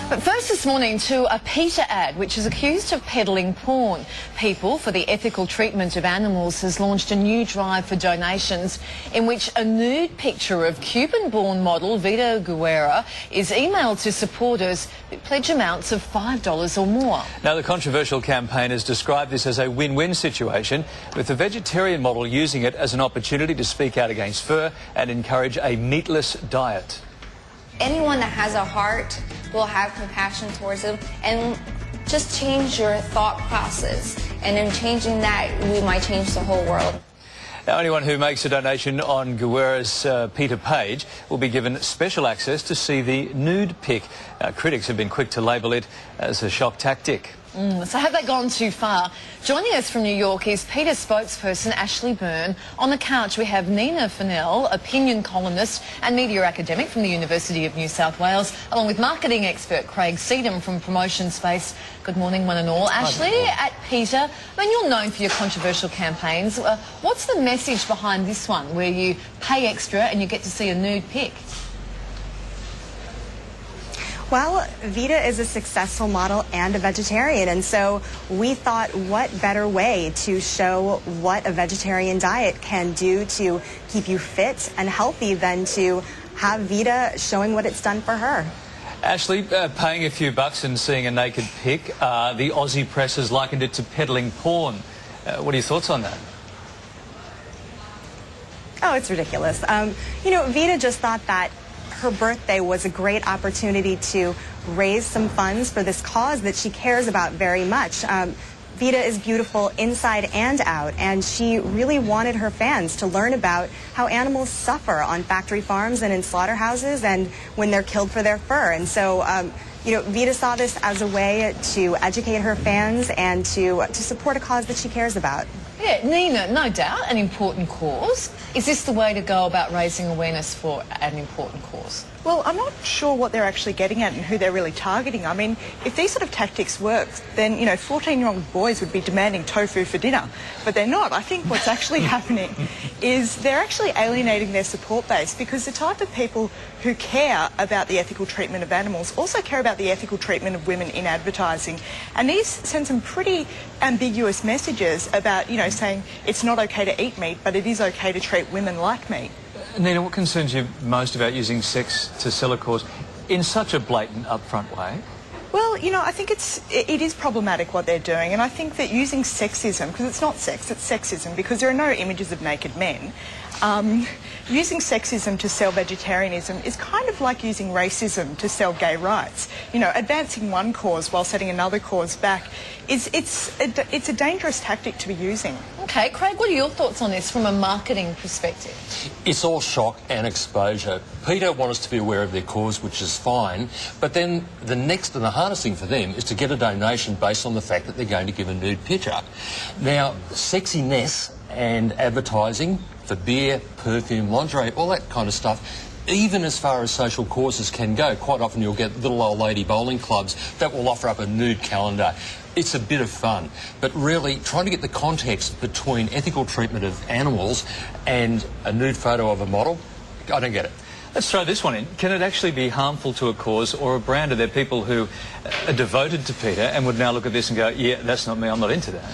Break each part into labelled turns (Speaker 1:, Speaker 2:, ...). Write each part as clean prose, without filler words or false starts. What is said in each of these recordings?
Speaker 1: But first this morning to a PETA ad which is accused of peddling porn. People for the Ethical Treatment of Animals has launched a new drive for donations in which a nude picture of Cuban-born model Vida Guerra is emailed to supporters who pledge amounts of $5 or more.
Speaker 2: Now, the controversial campaign has described this as a win-win situation, with the vegetarian model using it as an opportunity to speak out against fur and encourage a meatless diet.
Speaker 3: Anyone that has a heart will have compassion towards them, and just change your thought process. And in changing that, we might change the whole world.
Speaker 2: Now, anyone who makes a donation on Guerra's PETA page will be given special access to see the nude pic. Critics have been quick to label it as a shock tactic.
Speaker 1: So have they gone too far? Joining us from New York is PETA spokesperson Ashley Byrne. On the couch we have Nina Fennell, opinion columnist and media academic from the University of New South Wales, along with marketing expert Craig Seedham from Promotion Space. Good morning, one and all. Ashley, at PETA, I mean, you're known for your controversial campaigns. What's the message behind this one, where you pay extra and you get to see a nude pic?
Speaker 4: Well, Vida is a successful model and a vegetarian, and so we thought, what better way to show what a vegetarian diet can do to keep you fit and healthy than to have Vida showing what it's done for her.
Speaker 2: Ashley, paying a few bucks and seeing a naked pic, the Aussie press has likened it to peddling porn. What are your thoughts on that?
Speaker 4: Oh, it's ridiculous. You know, Vida just thought that her birthday was a great opportunity to raise some funds for this cause that she cares about very much. Vida is beautiful inside and out, and she really wanted her fans to learn about how animals suffer on factory farms and in slaughterhouses and when they're killed for their fur. And so, you know, Vida saw this as a way to educate her fans and to support a cause that she cares about.
Speaker 1: Yeah, Nina, no doubt, an important cause. Is this the way to go about raising awareness for an important cause?
Speaker 5: Well, I'm not sure what they're actually getting at and who they're really targeting. I mean, if these sort of tactics work, then, you know, 14-year-old boys would be demanding tofu for dinner. But they're not. I think what's actually happening is they're actually alienating their support base, because the type of people who care about the ethical treatment of animals also care about the ethical treatment of women in advertising. And these send some pretty ambiguous messages about, you know, saying it's not okay to eat meat, but it is okay to treat women like meat.
Speaker 2: Nina, what concerns you most about using sex to sell a cause in such a blatant, upfront way?
Speaker 5: Well, you know, I think it is problematic what they're doing, and I think that using sexism, because it's not sex, it's sexism, because there are no images of naked men. Using sexism to sell vegetarianism is kind of like using racism to sell gay rights. You know, advancing one cause while setting another cause back it's a dangerous tactic to be using.
Speaker 1: Okay, Craig, what are your thoughts on this from a marketing perspective?
Speaker 6: It's all shock and exposure. PETA want us to be aware of their cause, which is fine, but then the next and the hardest thing for them is to get a donation based on the fact that they're going to give a nude picture. Now, sexiness and advertising for beer, perfume, lingerie, all that kind of stuff, even as far as social causes can go, quite often you'll get little old lady bowling clubs that will offer up a nude calendar. It's a bit of fun, but really trying to get the context between ethical treatment of animals and a nude photo of a model, I don't get it.
Speaker 2: Let's throw this one in. Can it actually be harmful to a cause or a brand? Are there people who are devoted to PETA and would now look at this and go, yeah, that's not me, I'm not into that?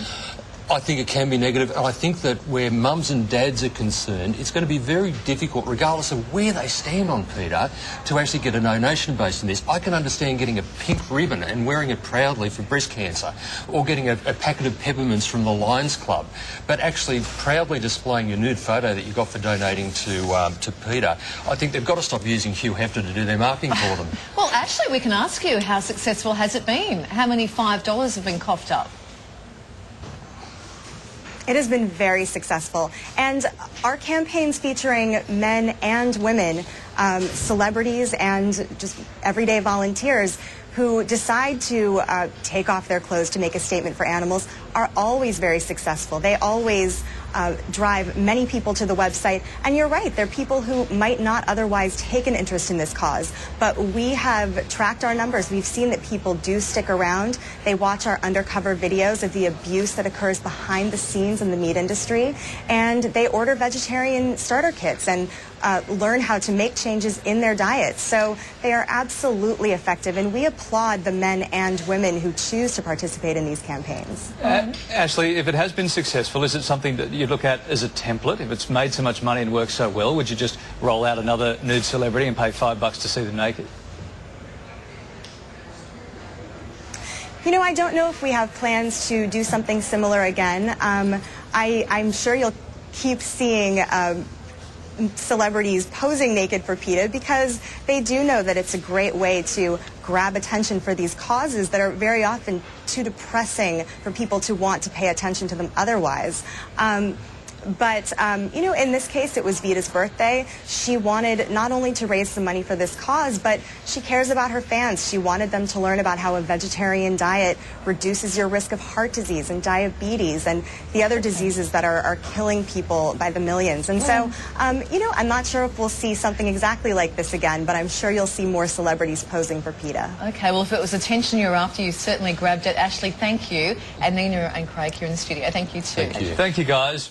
Speaker 6: I think it can be negative, and I think that where mums and dads are concerned, it's going to be very difficult, regardless of where they stand on PETA, to actually get a donation based on this. I can understand getting a pink ribbon and wearing it proudly for breast cancer, or getting a packet of peppermints from the Lions Club, but actually proudly displaying your nude photo that you got for donating to PETA, I think they've got to stop using Hugh Hefner to do their marketing for them.
Speaker 1: Well, actually, we can ask you, how successful has it been? How many $5 have been coughed up?
Speaker 4: It has been very successful, and our campaigns featuring men and women, celebrities and just everyday volunteers who decide to take off their clothes to make a statement for animals are always very successful. They always drive many people to the website. And you're right, there are people who might not otherwise take an interest in this cause. But we have tracked our numbers. We've seen that people do stick around. They watch our undercover videos of the abuse that occurs behind the scenes in the meat industry. And they order vegetarian starter kits and learn how to make changes in their diets. So they are absolutely effective. And we applaud applaud the men and women who choose to participate in these campaigns.
Speaker 2: Ashley, if it has been successful, is it something that you look at as a template? If it's made so much money and works so well, would you just roll out another nude celebrity and pay $5 to see them naked?
Speaker 4: You know, I don't know if we have plans to do something similar again. I'm sure you'll keep seeing celebrities posing naked for PETA because they do know that it's a great way to grab attention for these causes that are very often too depressing for people to want to pay attention to them otherwise. But, you know, in this case, it was Vita's birthday. She wanted not only to raise some money for this cause, but she cares about her fans. She wanted them to learn about how a vegetarian diet reduces your risk of heart disease and diabetes and the other diseases that are killing people by the millions. And so, you know, I'm not sure if we'll see something exactly like this again, but I'm sure you'll see more celebrities posing for PETA.
Speaker 1: Okay, well, if it was attention you're after, you certainly grabbed it. Ashley, thank you. And Nina and Craig here in the studio, thank you too.
Speaker 6: Thank you.
Speaker 2: Thank you, guys.